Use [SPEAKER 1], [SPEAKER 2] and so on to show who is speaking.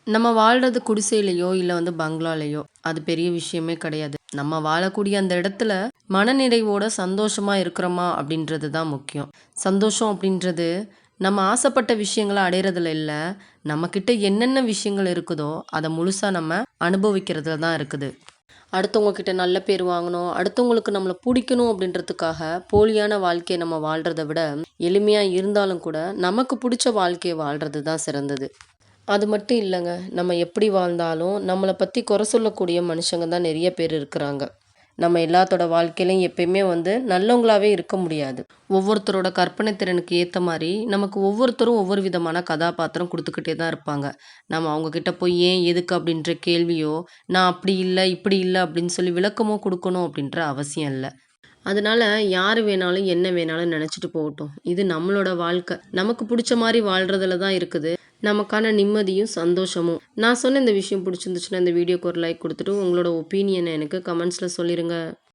[SPEAKER 1] நம்ம வாழ்றது குடிசையிலயோ, இல்ல பங்களாலயோ, அது பெரிய விஷயமே கிடையாது. நம்ம வாழக்கூடிய அந்த இடத்துல மனநிறைவோட சந்தோஷமா இருக்கிறோமா அப்படின்றது தான் முக்கியம். சந்தோஷம் அப்படின்றது நம்ம ஆசைப்பட்ட விஷயங்கள அடையறதுல இல்ல. நம்மகிட்ட என்னென்ன விஷயங்கள் இருக்குதோ, அத முழுசா நம்ம அனுபவிக்கிறதுல தான் இருக்குது. அடுத்தவங்க கிட்ட நல்ல பேர் வாங்கணும், அடுத்தவங்களுக்கு நம்மள புடிக்கணும் அப்படின்றதுக்காக போலியான வாழ்க்கைய நம்ம வாழ்றத விட, எளிமையா இருந்தாலும் கூட நமக்கு புடிச்ச வாழ்க்கைய வாழ்றது தான் சிறந்தது. அது மட்டும் இல்லங்க. நம்ம எப்படி வாழ்ந்தாலும், நம்மள பத்தி குறை சொல்லக்கூடிய மனுஷங்க தான் நெறைய பேர் இருக்கிறாங்க. நம்ம எல்லாத்தோட வாழ்க்கையிலயும் எப்பயுமே நல்லவங்களாவே இருக்க முடியாது. ஒவ்வொருத்தரோட கற்பனை திறனுக்கு ஏத்த மாரி, நமக்கு ஒவ்வொருத்தரும் ஒவ்வொரு விதமான கதாபாத்திரம் குடுத்துக்கிட்டே தான் இருப்பாங்க. நம்ம அவங்க கிட்ட போய் ஏன், எதுக்கு அப்படின்ற கேள்வியோ, நான் அப்படி இல்ல, இப்படி இல்ல அப்படின்னு சொல்லி விளக்கமோ குடுக்கணும் அப்படின்ற அவசியம் இல்ல. அதனால யாரு வேணாலும், என்ன வேணாலும் நெனச்சுட்டு போகட்டும். இது நம்மளோட வாழ்க்கை. நமக்கு புடிச்ச மாரி வாழ்றதுல தான் இருக்குது. நமக்கான நிம்மதியும், சந்தோஷமும். நான் சொன்ன இந்த விஷயம் புடிச்சிருந்துச்சுன்னா, இந்த வீடியோக்கு ஒரு லைக் குடுத்துட்டு, உங்களோட ஒப்பீனியன எனக்கு கமெண்ட்ஸ்ல சொல்லிருங்க.